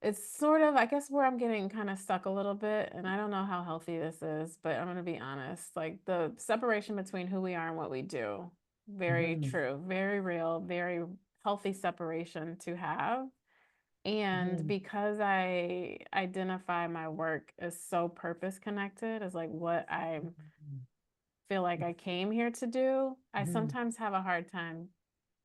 It's sort of, I guess, where I'm getting kind of stuck a little bit, and I don't know how healthy this is, but I'm gonna be honest. Like the separation between who we are and what we do, very Mhm, true, very real, very healthy separation to have. And mhm, because I identify my work as so purpose connected, as like what I mhm, feel like I came here to do, I mhm, sometimes have a hard time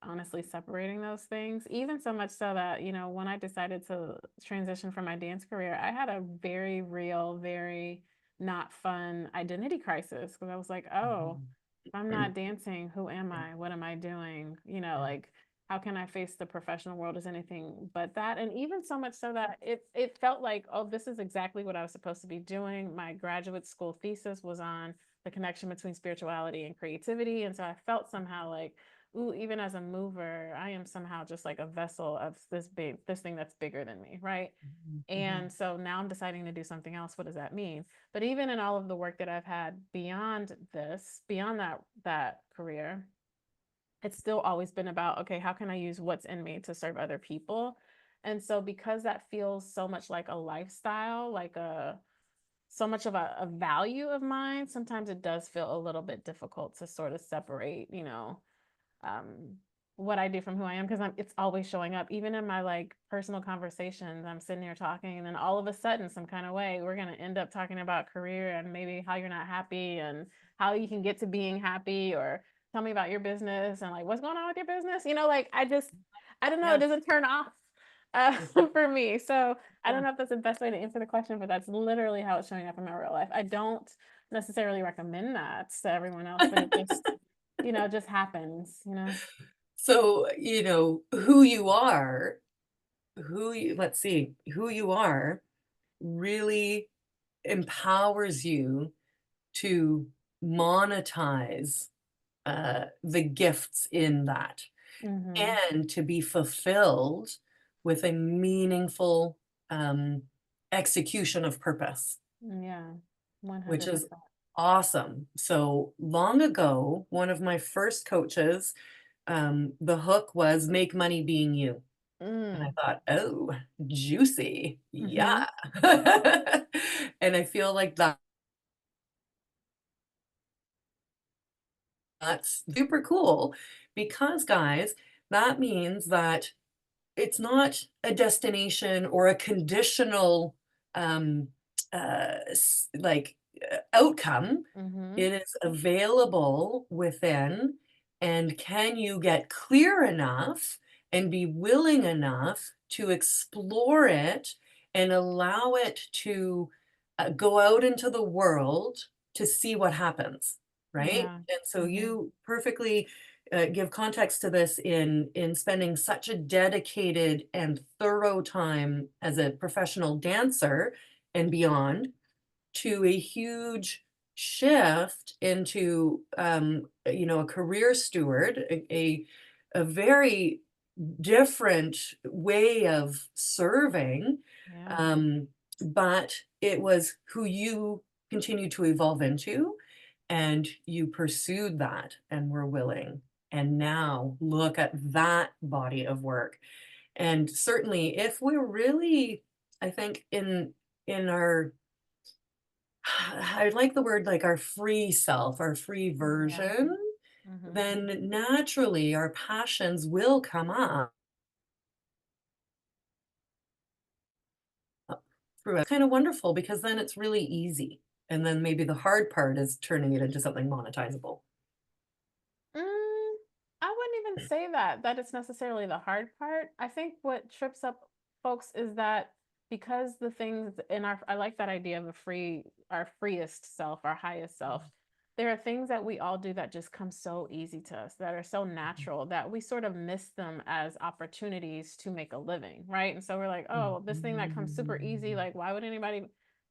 honestly separating those things, even so much so that, when I decided to transition from my dance career, I had a very real, very not fun identity crisis because I was like, oh, mhm. if I'm Mm, not dancing, who am yeah, I? What am I doing? yeah. Like, how can I face the professional world as anything but that? And even so much so that it felt like, oh, this is exactly what I was supposed to be doing. My graduate school thesis was on the connection between spirituality and creativity. And so I felt somehow like, ooh, even as a mover, I am somehow just like a vessel of this thing that's bigger than me, right? Mhm, And mhm, so now I'm deciding to do something else. What does that mean? But even in all of the work that I've had beyond this, beyond that career, it's still always been about, okay, how can I use what's in me to serve other people? And so because that feels so much like a lifestyle, like a so much of a value of mine, sometimes it does feel a little bit difficult to sort of separate, um what I do from who I am because it's always showing up even in my like personal conversations. I'm sitting here talking and then all of a sudden some kind of way we're going to end up talking about career and maybe how you're not happy and how you can get to being happy or tell me about your business and like what's going on with your business. Like I don't know, it yeah, doesn't turn off mhm, for me. So I don't yeah. know if that's the best way to answer the question, but that's literally how it's showing up in my real life. I don't necessarily recommend that to everyone else, but it just just happens. So, who you are, let's see, who you are really empowers you to monetize the gifts in that Mhm. and to be fulfilled with a meaningful um, execution of purpose, Yeah. which is 100%. awesome. So long ago, one of my first coaches, the hook was make money being you. And I Mm. thought, oh, juicy. Yeah. Mhm. And I feel like that's super cool because, guys, that means that it's not a destination or a conditional um, outcome. Mhm. It is available within. And can you get clear enough and be willing enough to explore it and allow it to go out into the world to see what happens, right? Yeah. And so Mhm. you perfectly give context to this in spending such a dedicated and thorough time as a professional dancer and beyond to a huge shift into a career steward, a very different way of serving, Yeah. um, but it was who you continue to evolve into, and you pursued that and were willing. And now look at that body of work. And certainly, if we're really, I think, in our I like the word like our free self, our free Yeah. version, Mhm. then naturally our passions will come up through it. Kind of wonderful because then it's really easy. And then maybe the hard part is turning it into something monetizable. Mm, I wouldn't even say that it's necessarily the hard part. I think what trips up folks is that because the things in our I like that idea of our freest self, our highest self. There are things that we all do that just come so easy to us, that are so natural that we sort of miss them as opportunities to make a living, right? And so we're like, oh, this thing that comes super easy, like why would anybody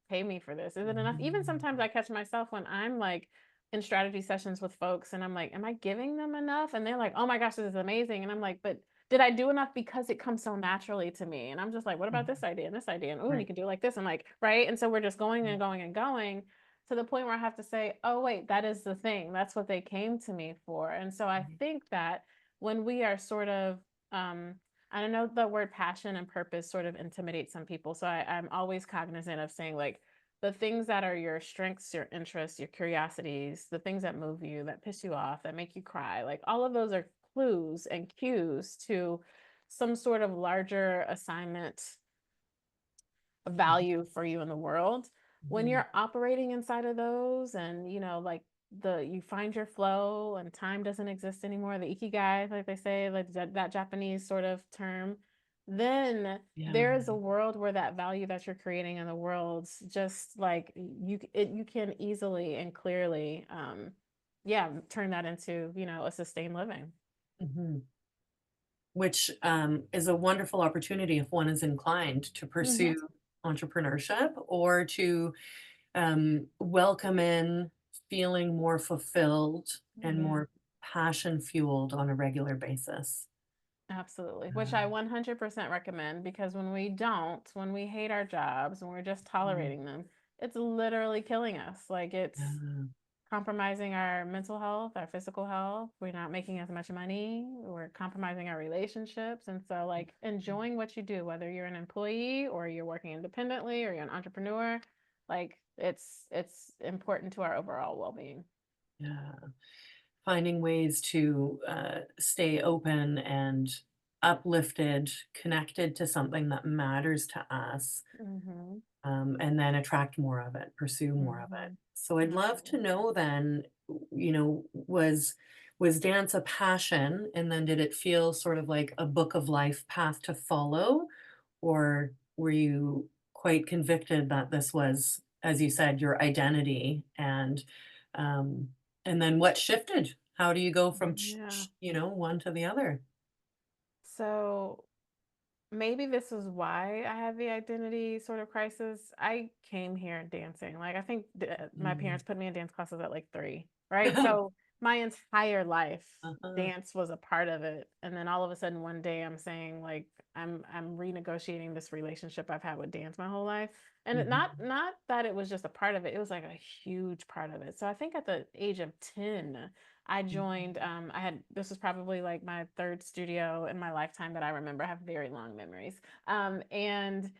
pay me for this? Is it enough? Even sometimes I catch myself when I'm like in strategy sessions with folks and I'm like, am I giving them enough? And they're like, oh my gosh, this is amazing. And I'm like, but did I do enough because it comes so naturally to me? And I'm just like, what about this idea and this idea? And oh, and you Right. can do it like this. I'm like, right. And so we're just going and going and going to the point where I have to say, oh, wait, that is the thing. That's what they came to me for. And so I think that when we are sort of, um, I know the word passion and purpose sort of intimidates some people. So I'm always cognizant of saying like the things that are your strengths, your interests, your curiosities, the things that move you, that piss you off, that make you cry, like all of those are clues and cues to some sort of larger assignment value for you in the world. When Mhm. you're operating inside of those and like you find your flow and time doesn't exist anymore, the ikigai, like they say, like that Japanese sort of term, then Yeah. there is a world where that value that you're creating in the world just like you can easily and clearly yeah, turn that into, a sustained living. Mhm. Which, is a wonderful opportunity if one is inclined to Hmm. pursue entrepreneurship or to, welcome in feeling more fulfilled and Yeah. more passion fueled on a regular basis. Absolutely, which I Um, 100% recommend because when we hate our jobs and we're just mm, tolerating them, it's literally killing us. Like it's yeah, compromising our mental health, our physical health. We're not making as much money. We're compromising our relationships. And so, like, enjoying what you do, whether you're an employee or you're working independently or you're an entrepreneur, like it's important to our overall well-being. yeah. Finding ways to, stay open and uplifted, connected to something that matters to us, Mm-hmm. and then attract more of it, pursue more of it. Mm-hmm. So I'd love to Absolutely. know then, was dance a passion, and then did it feel sort of like a book of life path to follow, or were you quite convicted that this was, as you said, your identity, um, and then what shifted? How do you go from Yeah. one to the other? So maybe this is why I had the identity sort of crisis. I came here dancing. Like I think my Mm. parents put me in dance classes at like 3, right? So my entire life, Uh-huh. dance was a part of it. And then all of a sudden one day I'm saying like I'm renegotiating this relationship I've had with dance my whole life. And Mhm. not that it was just a part of it. It was like a huge part of it. So I think at the age of 10, I joined, Mhm. I had, this was probably like my third studio in my lifetime that I remember. I have very long memories. And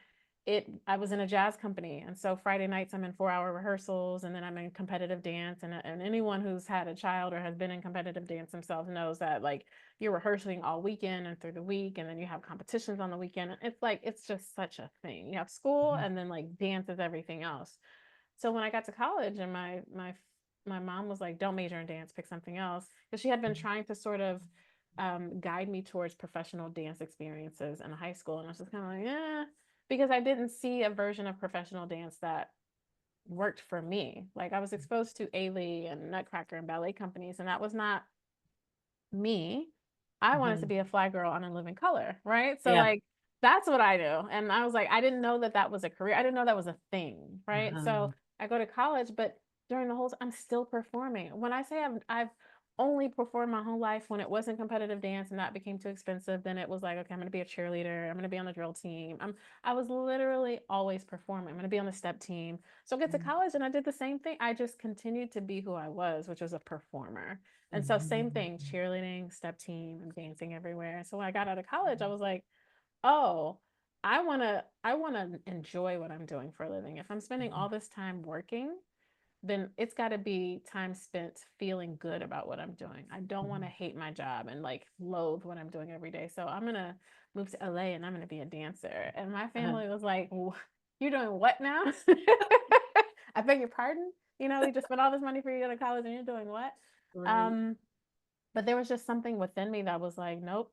I was in a jazz company. And so Friday nights I'm in 4-hour rehearsals and then I'm in competitive dance. And anyone who's had a child or has been in competitive dance themselves knows that like you're rehearsing all weekend and through the week. And then you have competitions on the weekend. And it's like, it's just such a thing. You have school Mhm. and then like dance is everything else. So when I got to college and my mom was like, "Don't major in dance, pick something else," because she had been trying to sort of guide me towards professional dance experiences in high school, and I was just kind of like, "Yeah," because I didn't see a version of professional dance that worked for me. Like I was exposed to A. and Nutcracker and ballet companies, and that was not me. I wanted to Mhm. be a fly girl on In Living Color, right? So Yeah. like that's what I do. And I was like, I didn't know that that was a career. I didn't know that was a thing, right? So Uh-huh. I go to college, but during the whole I'm still performing. When I say I've only performed my whole life when it wasn't competitive dance and that became too expensive, then it was like, okay, I'm gonna be a cheerleader, I'm gonna be on the drill team. I was literally always performing. I'm gonna be on the step team. So I get to Mhm. college and I did the same thing. I just continued to be who I was, which was a performer. And so same thing, Mhm. cheerleading, step team, and dancing everywhere. So when I got out of college, I was like, oh, I wanna enjoy what I'm doing for a living. If I'm spending Mhm. all this time working, then it's got to be time spent feeling good about what I'm doing. I don't want to Mhm. hate my job and like loathe what I'm doing every day. So I'm gonna move to LA and I'm gonna be a dancer. And my Uh-huh. family was like, "You're doing what now?" I beg your pardon. We just spent all this money for you to go to college and you're doing what? Right. Um, but there was just something within me that was like, nope,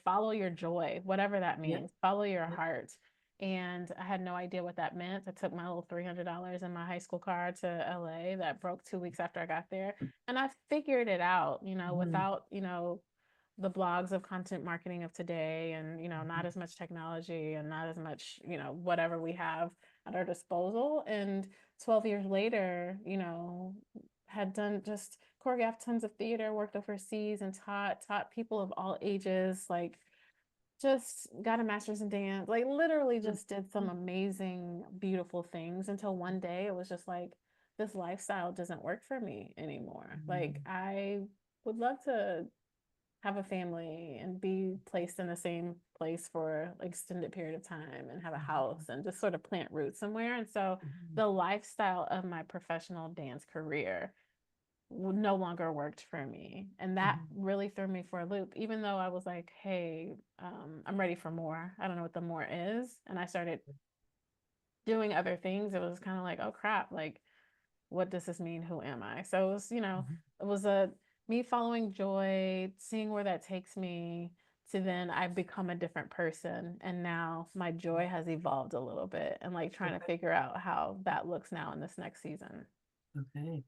follow your joy, whatever that Yeah. means, follow your Yeah. heart. And I had no idea what that meant. I took my little $300 in my high school card to LA that broke 2 weeks after I got there. And I figured it out, Mhm. without, the blogs of content marketing of today and, not Mhm. as much technology and not as much, whatever we have at our disposal. And 12 years later, had done just choreographed tons of theater, worked overseas and taught people of all ages, like just got a master's in dance, like literally just did some Mhm. amazing, beautiful things until one day it was just like, this lifestyle doesn't work for me anymore. Like Mhm. I would love to have a family and be placed in the same place for like extended period of time and have a Mhm. house and just sort of plant roots somewhere. And so Mhm. the lifestyle of my professional dance career no longer worked for me. And that Mhm. really threw me for a loop, even though I was like, hey, I'm ready for more. I don't know what the more is. And I started doing other things. It was kind of like, oh crap, like, what does this mean? Who am I? So it was, Mhm. it was a me following joy, seeing where that takes me to then I become a different person. And now my joy has evolved a little bit and like trying to Okay. figure out how that looks now in this next season. Okay.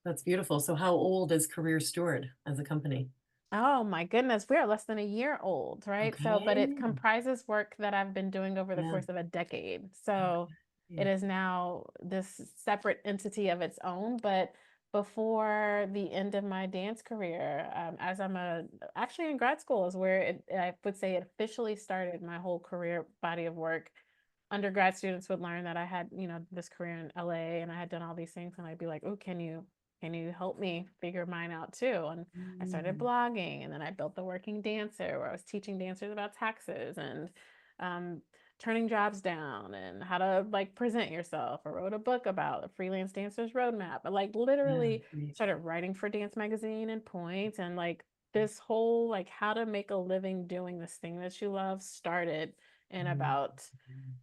That's beautiful. So how old is Career Steward as a company? Oh my goodness, we are less than a year old, right? So, but it Okay. comprises work that I've been doing over the Yeah. course of a decade. So it Okay. is now this separate entity of its own. But before the end of my dance career, as actually in grad school is where I would say it officially started my whole career body of work. Undergrad students would learn that I had, this career in LA and I had done all these things and I'd be like, "Oh, can you help me figure mine out too?" And I started Mm. blogging and then I built the Working Dancer where I was teaching dancers about taxes and um, turning jobs down and how to like present yourself. I wrote a book about a freelance dancer's roadmap. I like Yeah. literally Great. started writing for Dance Magazine and Points and like this whole like how to make a living doing this thing that you love started in Mm. about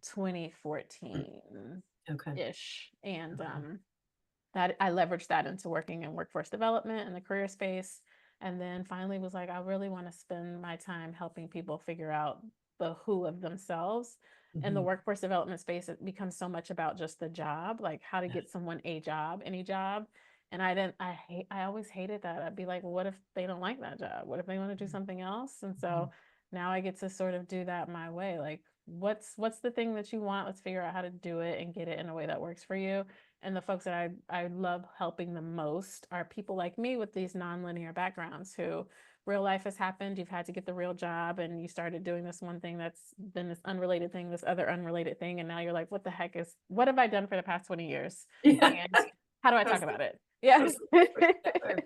2014 Okay. ish. And Okay. that I leveraged that into working in workforce development and the career space. And then finally was like, I really want to spend my time helping people figure out the who of themselves. In the Mhm. workforce development space, it becomes so much about just the job, like how to Yeah. get someone a job, any job. And I always hated that. I'd be like, well, what if they don't like that job? What if they want to do something else? And Mhm. so now I get to sort of do that my way. Like, what's the thing that you want? Let's figure out how to do it and get it in a way that works for you. And the folks that I love helping the most are people like me with these nonlinear backgrounds who real life has happened. You've had to get the real job and you started doing this one thing that's been this unrelated thing, this other unrelated thing. And now you're like, what have I done for the past 20 years? Yeah. And how do I talk That's about it? Yeah. that's together.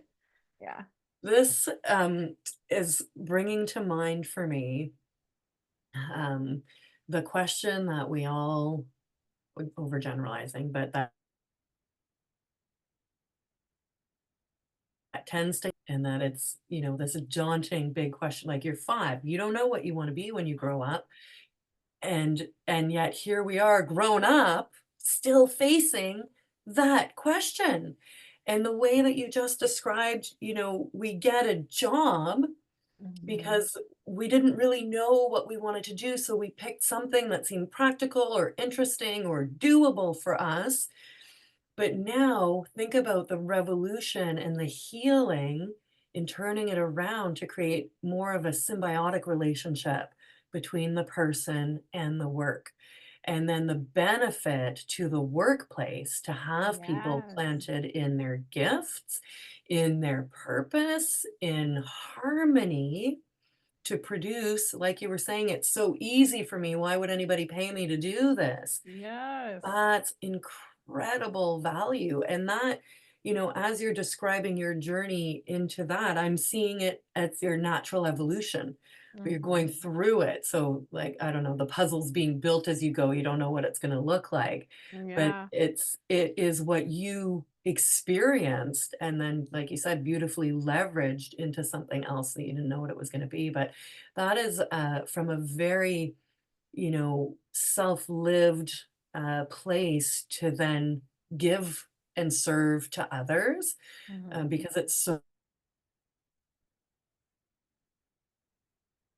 Yeah. This is bringing to mind for me um, the question that we all overgeneralizing, but that tends to, and that it's, this daunting big question. Like you're 5, you don't know what you want to be when you grow up, and yet here we are, grown up, still facing that question. And the way that you just described, we get a job Mhm. because we didn't really know what we wanted to do, so we picked something that seemed practical or interesting or doable for us. But now think about the revolution and the healing in turning it around to create more of a symbiotic relationship between the person and the work. And then the benefit to the workplace to have people Yes. planted in their gifts, in their purpose, in harmony to produce, like you were saying, it's so easy for me. Why would anybody pay me to do this? Yes. That's incredible value. And that, as you're describing your journey into that, I'm seeing it as your natural evolution where you're going Mhm. through it. So, like, I don't know, the puzzle's being built as you go. You don't know what it's going to look like, but Yeah. it is what you experienced and then, like you said, beautifully leveraged into something else that you didn't know what it was going to be. But that is from a very self-lived place to then give and serve to others Mhm. because it's so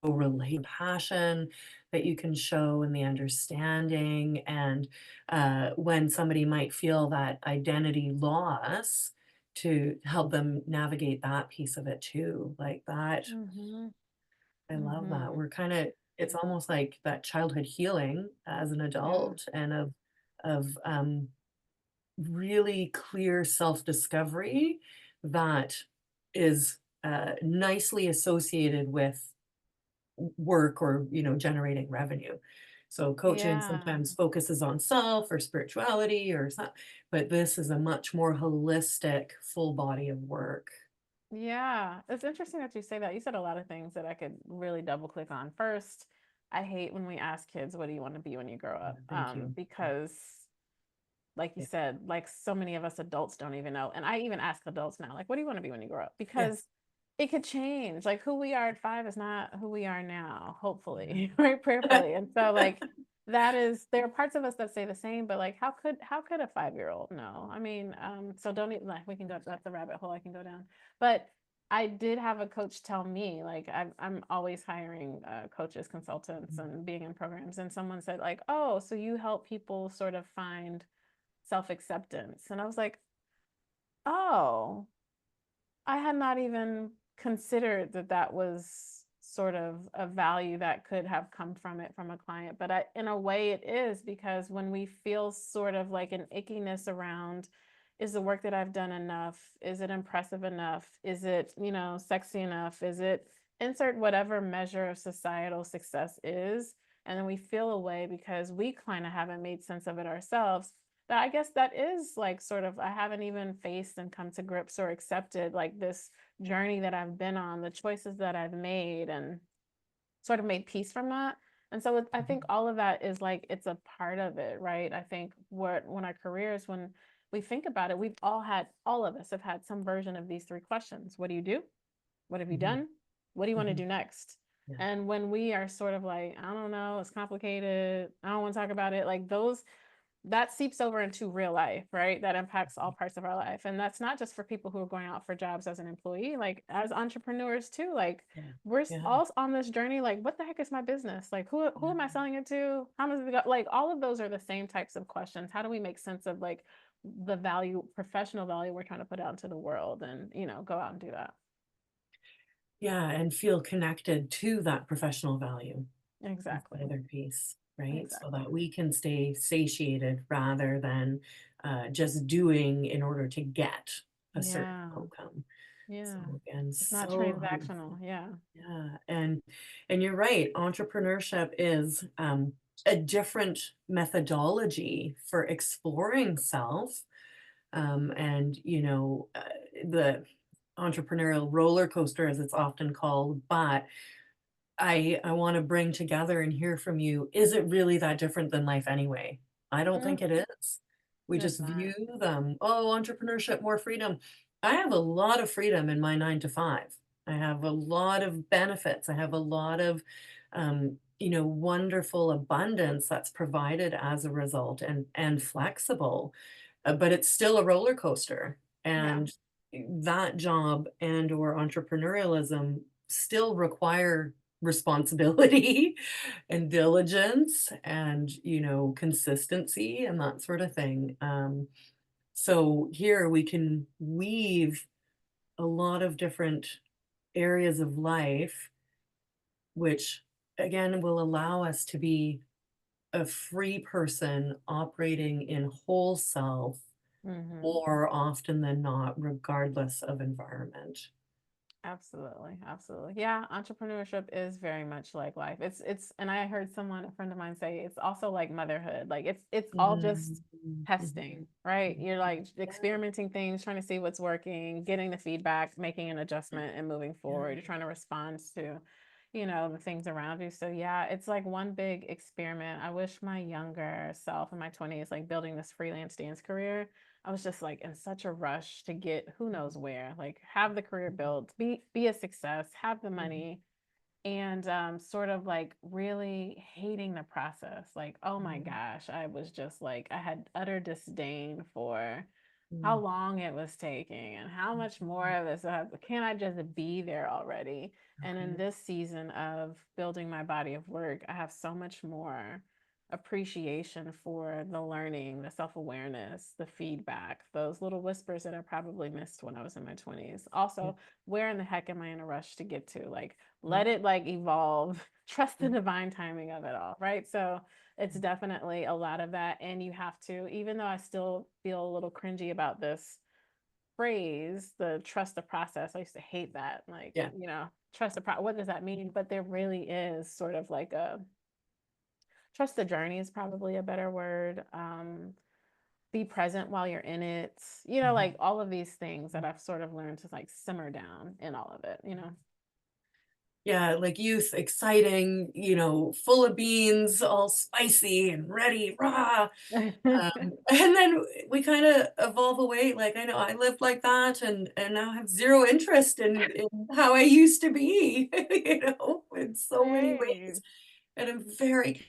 relate passion that you can show and the understanding and when somebody might feel that identity loss to help them navigate that piece of it too like that. Mhm. I love that. Mhm. We're kinda it's almost like that childhood healing as an Yeah. adult and of really clear self-discovery that is, nicely associated with work or, generating revenue. So coaching Yeah. sometimes focuses on self or spirituality or some but this is a much more holistic full body of work. Yeah, it's interesting that you say that. You said a lot of things that I could really double click on. First, I hate when we ask kids, what do you want to be when you grow up? Thank you. Because like you Yeah. said, like so many of us adults don't even know. And I even ask adults now, like, what do you want to be when you grow up? Because Yes. it could change. Like who we are at 5 is not who we are now, Yeah. hopefully, right? Prayerfully. And so like that is, there are parts of us that say the same, but like how could a 5-year-old know? I mean, so don't even like we can go, that's a rabbit hole I can go down. But I did have a coach tell me, like, I'm always hiring coaches, consultants, and being in programs. And someone said, like, oh, so you help people sort of find self-acceptance. And I was like, oh, I had not even considered that that was sort of a value that could have come from it from a client. But in a way it is, because when we feel sort of like an ickiness around, is the work that I've done enough? Is it impressive enough? Is it, sexy enough? Is it, insert whatever measure of societal success is? And then we feel away because we kind of haven't made sense of it ourselves. That I guess that is like sort of, I haven't even faced and come to grips or accepted like this journey that I've been on, the choices that I've made, and sort of made peace from that. And so I think all of that is like, it's a part of it, right? I think when our careers, when we think about it, all of us have had some version of these 3 questions. What do you do? What have you Mhm. done? What do you want to Mhm. do next? Yeah. And when we are sort of like, I don't know, it's complicated, I don't want to talk about it, like those, that seeps over into real life, right? That impacts all parts of our life. And that's not just for people who are going out for jobs as an employee, like as entrepreneurs too. Like Yeah. we're Yeah. all on this journey, like, what the heck is my business? Like who am I selling it to? How much is it go? Like all of those are the same types of questions. How do we make sense of like the value, professional value we're trying to put out into the world, and go out and do that? Yeah, and feel connected to that professional value is the Exactly. other piece, right? So Exactly. that we can stay satiated rather than just doing in order to get a certain Yeah. outcome. So Yeah. again, It's not so transactional. Yeah. yeah, and you're right. Entrepreneurship is a different methodology for exploring self, and the entrepreneurial roller coaster, as it's often called. But I want to bring together and hear from you. Is it really that different than life anyway? I don't think Mm, it is. We it's just not. view them, oh, entrepreneurship, more freedom. I have a lot of freedom in my 9 to 5. I have a lot of benefits. I have a lot of, wonderful abundance that's provided as a result, and flexible, but it's still a roller coaster. Yeah. And that job and or entrepreneurialism still require responsibility and diligence and consistency and that sort of thing. So here we can weave a lot of different areas of life, which again will allow us to be a free person operating in whole self Hmm. more often than not, regardless of environment. Absolutely, absolutely. Yeah, entrepreneurship is very much like life. And I heard someone, a friend of mine say it's also like motherhood. Like it's all Mhm, just mhm, testing, right? mhm. You're like Yeah, experimenting things, trying to see what's working, getting the feedback, making an adjustment and moving forward. You're yeah. trying to respond to, the things around you. So yeah, it's like one big experiment. I wish my younger self in my 20s, like building this freelance dance career, I was just like in such a rush to get who knows where, like have the career built, be a success, have the Mhm, money, and sort of like really hating the process. Like, oh my mhm, gosh, I was just like, I had utter disdain for how mhm, long it was taking and how much more mhm. of this. Can I just be there already? And in Okay. this season of building my body of work, I have so much more appreciation for the learning, the self awareness, the feedback, those little whispers that I probably missed when I was in my 20s. Yeah, Also, where in the heck am I in a rush to get to? Like, yeah, let it like evolve, trust the yeah, divine timing of it all, right? So, it's definitely a lot of that. And you have to, even though I still feel a little cringy about this phrase, the trust the process, I used to hate that. Like, yeah. trust the process. What does that mean? But there really is sort of like a trust the journey is probably a better word. Be present while you're in it. Mhm. Like all of these things that I've sort of learned to like simmer down in all of it. Yeah, like youth, exciting, full of beans, all spicy and ready, rah. And then we kind of evolve away. Like I know I lived like that and now have zero interest in how I used to be, in so many Right. ways. And I'm very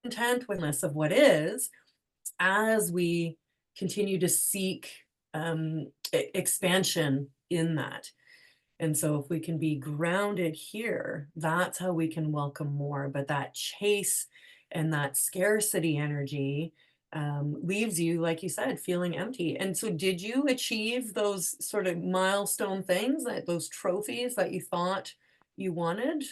content with less of what is as we continue to seek expansion in that. And so if we can be grounded here, that's how we can welcome more. But that chase and that scarcity energy leaves you, like you said, feeling empty. And so did you achieve those sort of milestone things, that those trophies that you thought you wanted?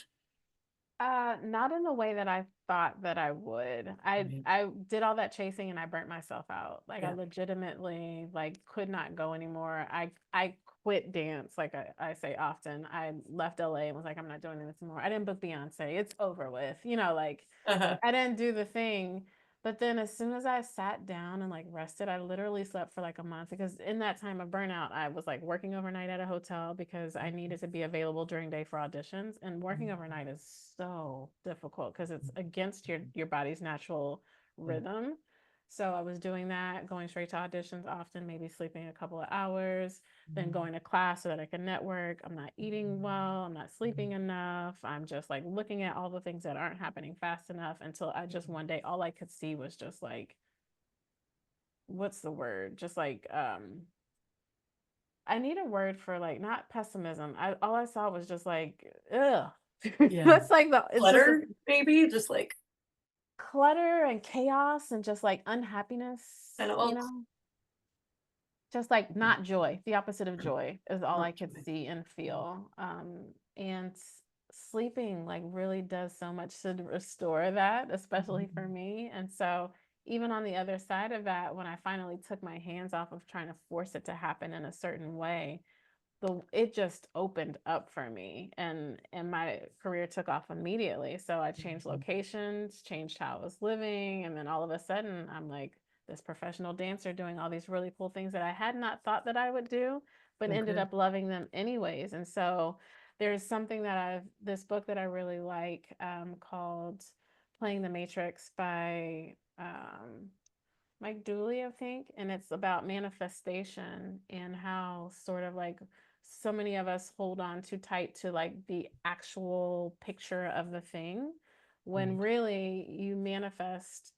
Not in the way that I thought that I would. I Right. I did all that chasing and I burnt myself out. Like I Yeah. legitimately like could not go anymore. I quit dance, like I say often. I left LA and was like, I'm not doing this anymore. I didn't book Beyonce. It's over with. Like Uh-huh. I didn't do the thing. But then as soon as I sat down and like rested, I literally slept for like a month because in that time of burnout, I was like working overnight at a hotel because I needed to be available during day for auditions. And working overnight is so difficult because it's against your body's natural Yeah. rhythm. So I was doing that, going straight to auditions often, maybe sleeping a couple of hours, then Mhm. going to class so that I can network. I'm not eating well, I'm not sleeping enough. I'm just like looking at all the things that aren't happening fast enough until I just one day all I could see was just like what's the word? Just like I need a word for like not pessimism. I all I saw was just like ugh. Yeah. That's like the it's just a Clutter, maybe, just like, clutter and chaos and just like unhappiness, and you all know? Just like not joy, the opposite of joy is all I not could joy. see and Yeah. feel. And sleeping like really does so much to restore that, especially for Mhm. me. And so, even on the other side of that, when I finally took my hands off of trying to force it to happen in a certain way, it just opened up for me and my career took off immediately. So I changed Mhm. locations, changed how I was living, and then all of a sudden I'm like this professional dancer doing all these really cool things that I had not thought that I would do, but So ended good. up loving them anyways. And so there's something that this book that I really like called Playing the Matrix by Mike Dooley, I think, and it's about manifestation and how sort of like so many of us hold on too tight to like the actual picture of the thing when Right. really you manifest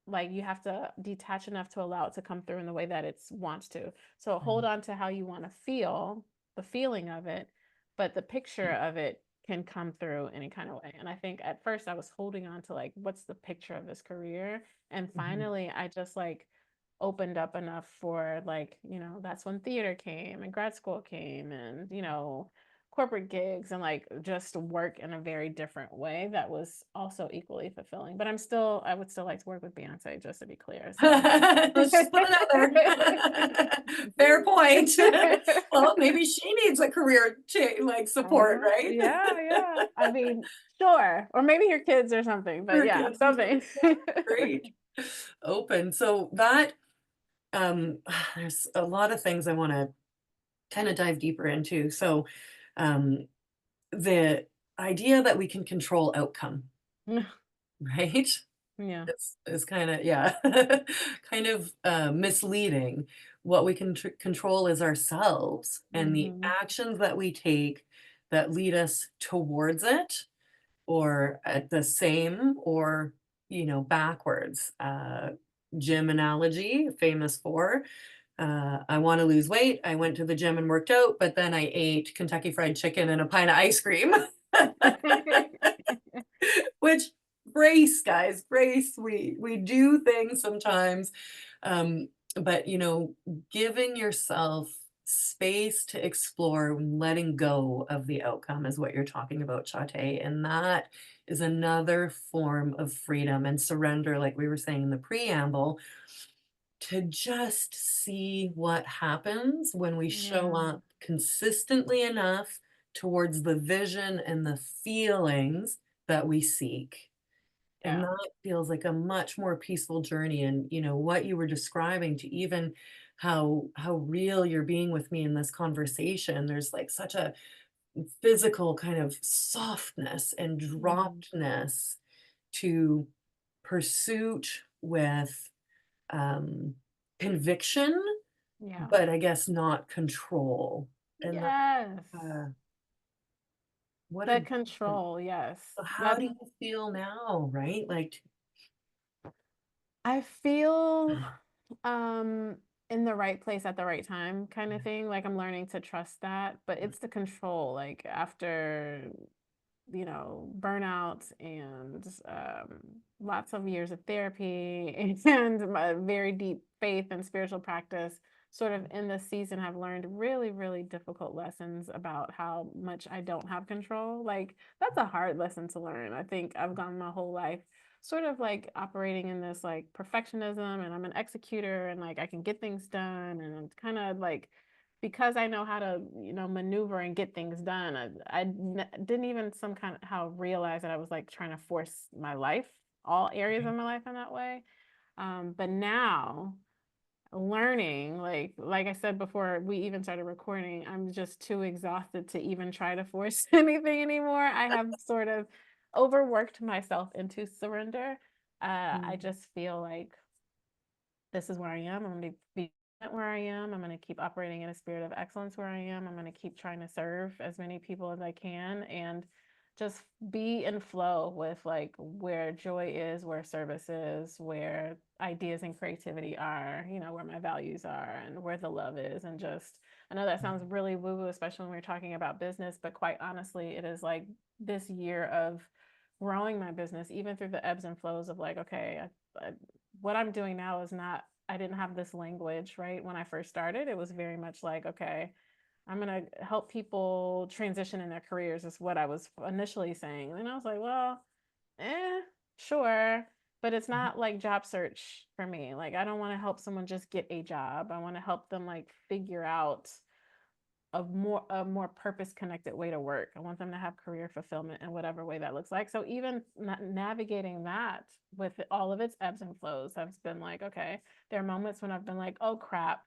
like you have to detach enough to allow it to come through in the way that it wants to. So hold Right. on to how you want to feel, the feeling of it, but the picture of it can come through any kind of way. And I think at first I was holding on to like, what's the picture of this career? And Mhm. finally I just like opened up enough for like, that's when theater came and grad school came and, corporate gigs and like just work in a very different way that was also equally fulfilling. But I would still like to work with Beyonce, just to be clear. So Just put it out there. Fair point. Well, maybe she needs a career like support, right? Yeah, yeah. I mean, sure. Or maybe your kids or something, but Her yeah, kids or something. something. Great. Open. So that um there's a lot of things I want to kind of dive deeper into. So um the idea that we can control outcome, right? Yeah. It's kinda yeah, kind of, misleading. What we can control is ourselves and the Hmm. actions that we take that lead us towards it or at the same or, backwards. Gym analogy, famous for, I wanna lose weight, I went to the gym and worked out, but then I ate Kentucky Fried Chicken and a pint of ice cream. Which grace, guys, grace. We do things sometimes, um, but giving yourself space to explore, letting go of the outcome is what you're talking about, Chate, and that is another form of freedom and surrender, like we were saying in the preamble, to just see what happens when we show Yeah. up consistently enough towards the vision and the feelings that we seek. And Yeah. that feels like a much more peaceful journey. And, you know, what you were describing to even how real you're being with me in this conversation, there's like such a physical kind of softness and Mhm. droppedness to pursuit with um, conviction, Yeah. but I guess not control. And that, Yes. uh, what a The difference. control, yes. So how That's do you feel now, right? Like, I feel um in the right place at the right time kind of thing. Like I'm learning to trust that, but it's the control. Like after burnout and lots of years of therapy and my very deep faith and spiritual practice, sort of in this season, have learned really, really difficult lessons about how much I don't have control. Like, that's a hard lesson to learn. I think I've gone my whole life sort of like operating in this like perfectionism, and I'm an executor, and like I can get things done, and I'm kind of like, because I know how to, maneuver and get things done, didn't even some kind of how realize that I was like trying to force my life, all areas of my life in that way. But now learning, like I said before we even started recording, I'm just too exhausted to even try to force anything anymore. I have sort of overworked myself into surrender. I mm, just feel like this is where I am. I'm going to be where I am. I'm going to keep operating in a spirit of excellence where I am. I'm going to keep trying to serve as many people as I can, and just be in flow with like where joy is, where service is, where ideas and creativity are, where my values are and where the love is. And just, I know that sounds really woo woo, especially when we're talking about business, but quite honestly, it is like this year of growing my business, even through the ebbs and flows of like, okay, what I'm doing now is not, I didn't have this language, right? When I first started, it was very much like, okay, I'm going to help people transition in their careers, is what I was initially saying. And I was like, well, sure. But it's mhm, not like job search for me. Like, I don't want to help someone just get a job. I want to help them like figure out a more purpose connected way to work. I want them to have career fulfillment in whatever way that looks like. So even navigating that with all of its ebbs and flows has been like, okay, there are moments when I've been like, oh crap,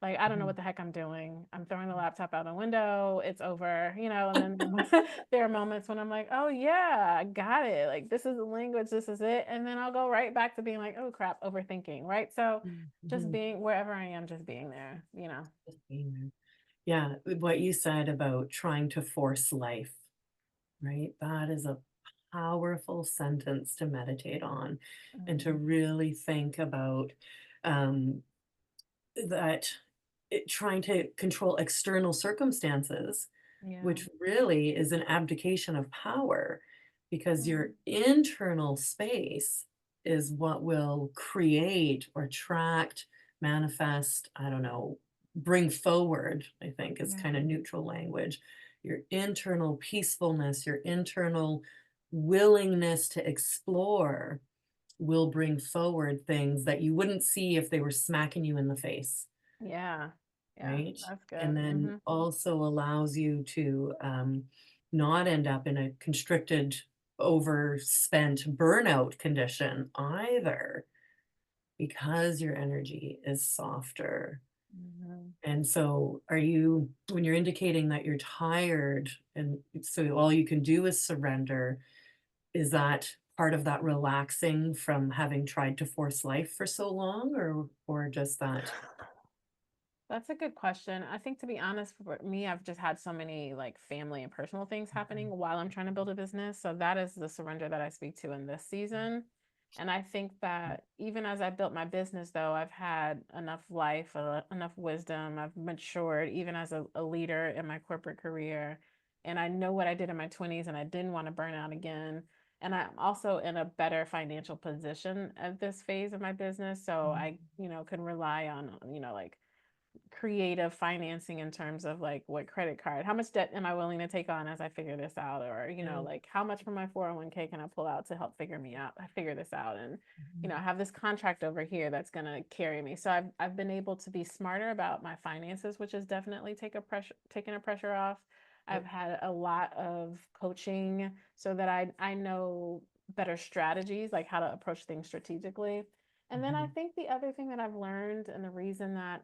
like I don't know mhm, what the heck I'm doing. I'm throwing the laptop out the window. It's over, and then there are moments when I'm like, oh yeah, I got it. Like this is the language, this is it. And then I'll go right back to being like, oh crap, overthinking, right? So just mhm. being wherever I am, just being there. Just being there. Yeah, what you said about trying to force life, right? That is a powerful sentence to meditate on and to Mm, really think about um, that trying to control external circumstances, yeah. which really is an abdication of power because your Mhm. internal space is what will create or attract, manifest, I don't know, bring forward, I think is kind Yeah. of neutral language. Your internal peacefulness, your internal willingness to explore will bring forward things that you wouldn't see if they were smacking you in the face, Yeah. Yeah. right? That's And good. then Hmm. also allows you to not end up in a constricted, overspent burnout condition either, because your energy is softer. Hmm. And so, are you, when you're indicating that you're tired and so all you can do is surrender, is that part of that relaxing from having tried to force life for so long, or just that? That's a good question. I think, to be honest, for me, I've just had so many like family and personal things happening while I'm trying to build a business. So that is the surrender that I speak to in this season. And I think that even as I built my business, though, I've had enough life, enough wisdom. I've matured even as a leader in my corporate career. And I know what I did in my 20s, and I didn't want to burn out again. And I'm also in a better financial position at this phase of my business. So Mhm. I, can rely on, like creative financing in terms of like what credit card, how much debt am I willing to take on as I figure this out? Or, Yeah. like how much from my 401k can I pull out to help figure me out, I figure this out. And, Mhm. I have this contract over here that's going to carry me. So I've been able to be smarter about my finances, which has definitely taken a pressure off. I've Yep. had a lot of coaching so that I know better strategies, like how to approach things strategically. And then I Mhm. think the other thing that I've learned, and the reason that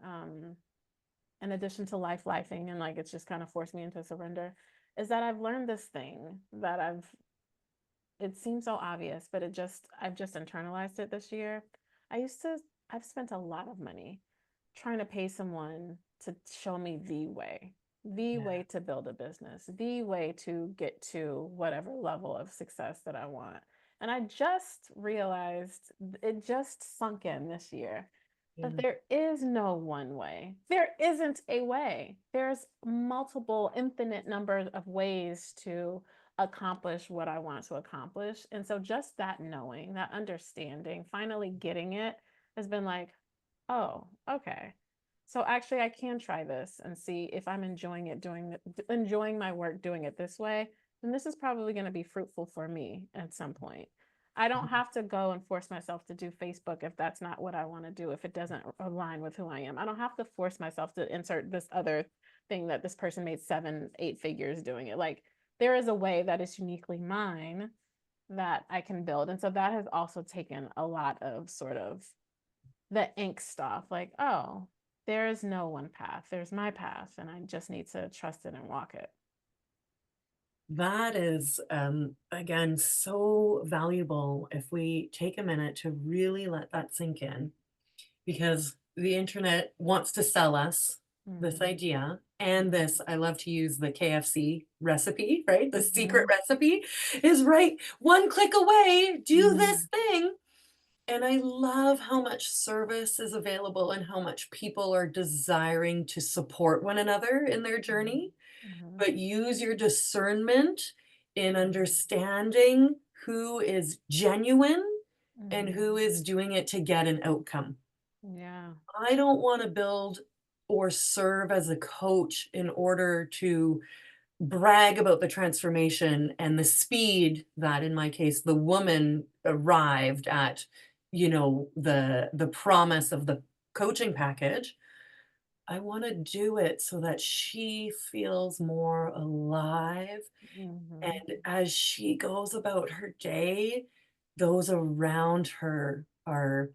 in addition to lifing, and like it's just kind of forced me into surrender, is that I've learned this thing that it seems so obvious, but I've just internalized it this year. I used to I've spent a lot of money trying to pay someone to show me the Yeah. way to build a business, the way to get to whatever level of success that I want. And I just realized, it just sunk in this year, that Yeah. there is no one way. There isn't a way. There's multiple, infinite numbers of ways to accomplish what I want to accomplish. And so just that knowing, that understanding, finally getting it has been like, oh, okay. So actually I can try this and see if I'm enjoying it, enjoying my work doing it this way, then this is probably going to be fruitful for me at some point. I don't have to go and force myself to do Facebook if that's not what I want to do, if it doesn't align with who I am. I don't have to force myself to insert this other thing that this person made 7, 8 figures doing it. Like, there is a way that is uniquely mine that I can build. And so that has also taken a lot of sort of the ink stuff, like, oh, there is no one path. There's my path, and I just need to trust it and walk it. That is, again, so valuable if we take a minute to really let that sink in, because the internet wants to sell us this Mm-hmm. idea. And this, I love to use the KFC recipe, right? The secret recipe is right one click away, do Mm-hmm. this thing. And I love how much service is available and how much people are desiring to support one another in their journey, Mm-hmm. but use your discernment in understanding who is genuine and Mm-hmm. who is doing it to get an outcome. Yeah. I don't want to build or serve as a coach in order to brag about the transformation and the speed that, in my case, the woman arrived at, the promise of the coaching package. I want to do it so that she feels more alive. Mm-hmm. And as she goes about her day, those around her are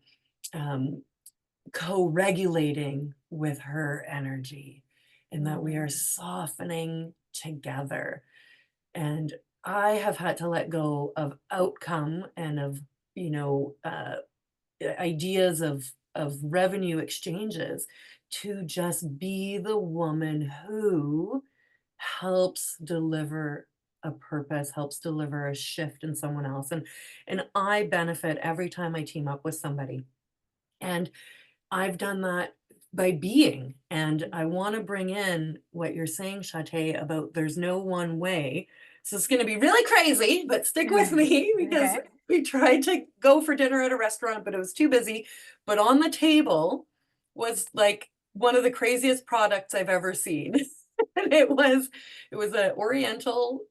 um, co-regulating with her energy, and that we are Mm-hmm. softening together. And I have had to let go of outcome and of, you know, uh, ideas of revenue exchanges to just be the woman who helps deliver a purpose, helps deliver a shift in someone else. And I benefit every time I team up with somebody. And I've done that by being, and I wanna bring in what you're saying, Shaté, about there's no one way. So it's gonna be really crazy, but stick with me because Okay. we tried to go for dinner at a restaurant, but it was too busy. But on the table was, like, one of the craziest products I've ever seen. And it was an Oriental,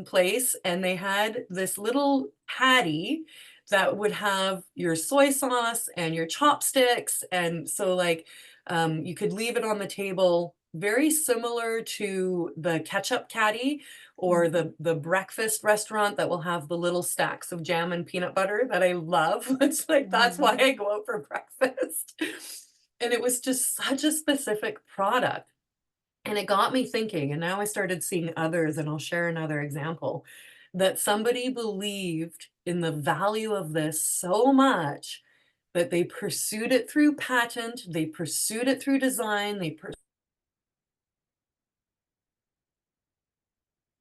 place, and they had this little patty that would have your soy sauce and your chopsticks. And so, like, you could leave it on the table, very similar to the ketchup caddy or Mm-hmm. the breakfast restaurant that will have the little stacks of jam and peanut butter that I love. It's like that's why Mm-hmm. I go out for breakfast. And it was just such a specific product. And it got me thinking, and now I started seeing others, and I'll share another example, that somebody believed in the value of this so much that they pursued it through patent, they pursued it through design, they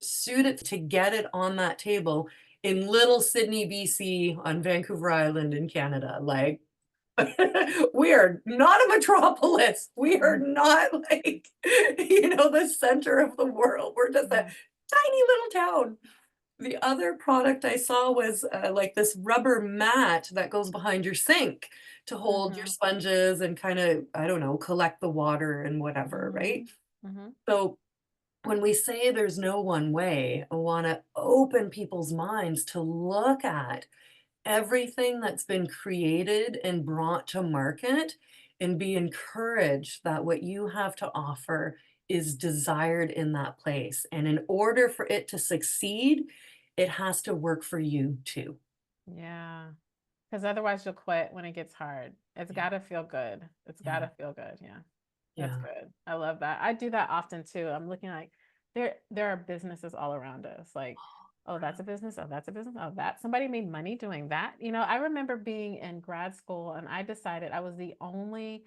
pursued it to get it on that table in little Sydney, BC, on Vancouver Island in Canada. Like, we are not a metropolis. We are not like, the center of the world. We're just a Mm-hmm. tiny little town. The other product I saw was like this rubber mat that goes behind your sink to hold your Mm-hmm. sponges and kind of, I don't know, collect the water and whatever, right? Mm-hmm. Mm-hmm. So when we say there's no one way, I want to open people's minds to look at everything that's been created and brought to market and be encouraged that what you have to offer is desired in that place. And in order for it to succeed, it has to work for you too. Yeah. Because otherwise you'll quit when it gets hard. It's Yeah, gotta feel good. It's yeah, gotta feel good. Yeah. That's yeah. good. I love that. I do that often too. I'm looking like there are businesses all around us. Like, oh, that's a business. Oh, that's a business. Oh, that somebody made money doing that. I remember being in grad school and I decided I was the only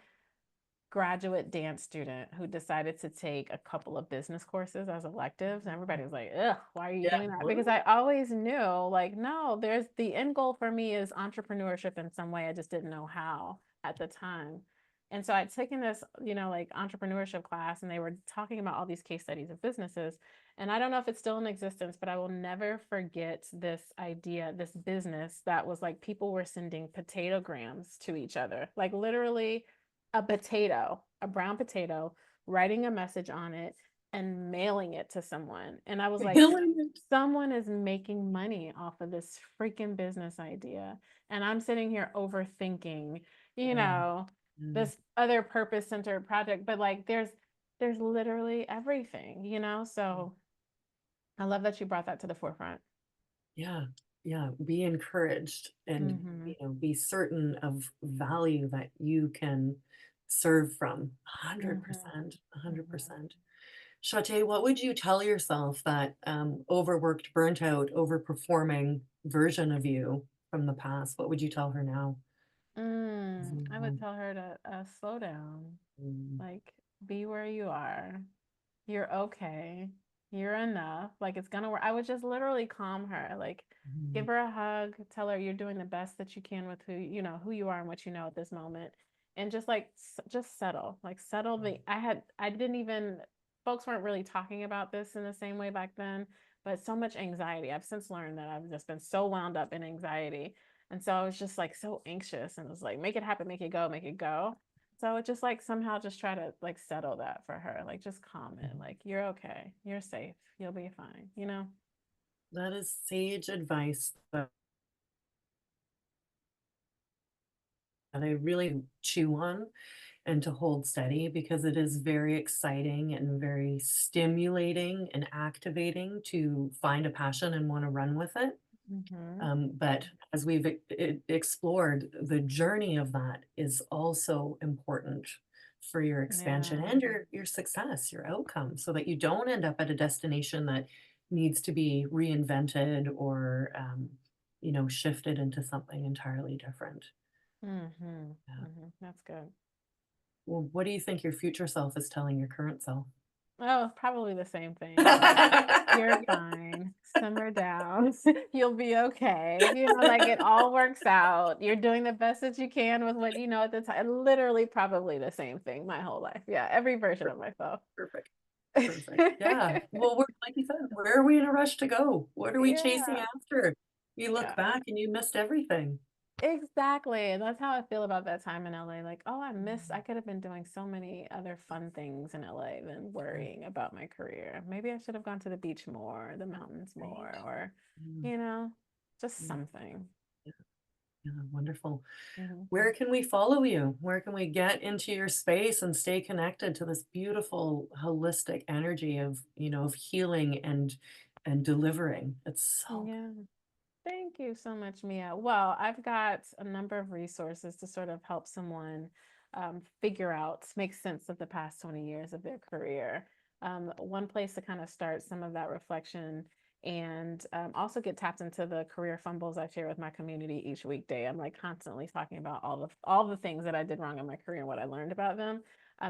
graduate dance student who decided to take a couple of business courses as electives. And everybody was like, ugh, why are you Yeah. doing that? Because Woo. I always knew, like, no, there's the end goal for me is entrepreneurship in some way. I just didn't know how at the time. And so I'd taken this, like entrepreneurship class, and they were talking about all these case studies of businesses. And I don't know if it's still in existence, but I will never forget this idea, this business that was like people were sending potato grams to each other, like literally a potato, a brown potato, writing a message on it and mailing it to someone. And I was like, Killing it. someone is making money off of this freaking business idea. And I'm sitting here overthinking, you Mm, know, mm. this other purpose centered project, but like there's literally everything. So I love that you brought that to the forefront. Yeah, yeah, be encouraged and, Mm-hmm. be certain of value that you can serve from. Mm-hmm. 100%, Mm-hmm. 100%. Shaté, what would you tell yourself that, overworked, burnt out, overperforming version of you from the past? What would you tell her now? I would Mhm. tell her to slow down. Mm, Like, be where you are. You're okay. You're enough. Like, it's gonna work. I would just literally calm her. Like, give mhm, her a hug, tell her you're doing the best that you can with who you are and what you know at this moment. And just like, just settle. Like, settle I didn't even, folks weren't really talking about this in the same way back then, but so much anxiety. I've since learned that I've just been so wound up in anxiety. And so I was just like so anxious and was like, make it happen, make it go, make it go. So it just like somehow just try to like settle that for her. Like just calm it. mhm. Like you're okay. You're safe. You'll be fine. That is sage advice that I really chew on and to hold steady because it is very exciting and very stimulating and activating to find a passion and want to run with it. Mm-hmm. But as we've explored, the journey of that is also important for your expansion Yeah. and your success, your outcome, so that you don't end up at a destination that needs to be reinvented or shifted into something entirely different. Mm-hmm. Yeah. Mm-hmm. That's good. Well, what do you think your future self is telling your current self? Oh, probably the same thing. Like, you're fine. Simmer down. You'll be okay. Like it all works out. You're doing the best that you can with what you know at the time. Literally, probably the same thing my whole life. Yeah, every version of myself. Perfect. Perfect. Yeah. Well, we're like you said, where are we in a rush to go? What are we chasing Yeah. after? You look Yeah. back and you missed everything. Exactly. And that's how I feel about that time in LA. Like, oh, I could have been doing so many other fun things in LA than Mm, worrying about my career. Maybe I should have gone to the beach more, the mountains right. more, or, Mm, you know, just mm, something. yeah, yeah, wonderful. Mhm. Where can we follow you? Where can we get into your space and stay connected to this beautiful holistic energy of healing and delivering? It's so Yeah. Thank you so much, Mia. Well, I've got a number of resources to sort of help someone figure out, make sense of the past 20 years of their career. One place to kind of start some of that reflection and also get tapped into the career fumbles I share with my community each weekday. I'm like constantly talking about all the things that I did wrong in my career and what I learned about them.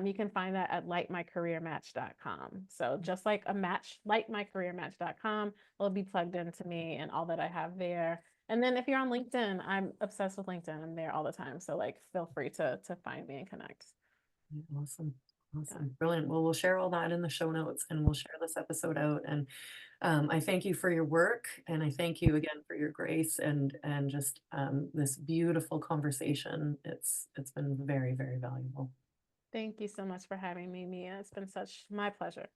You can find that at lightmycareermatch.com. So just like a match, lightmycareermatch.com will be plugged into me and all that I have there. And then if you're on LinkedIn, I'm obsessed with LinkedIn. I'm there all the time. So like feel free to find me and connect. awesome. Yeah. Awesome. Brilliant. Well, we'll share all that in the show notes and we'll share this episode out. And I thank you for your work and I thank you again for your grace and just this beautiful conversation. It's been very, very valuable. Thank you so much for having me, Mia. It's been such my pleasure.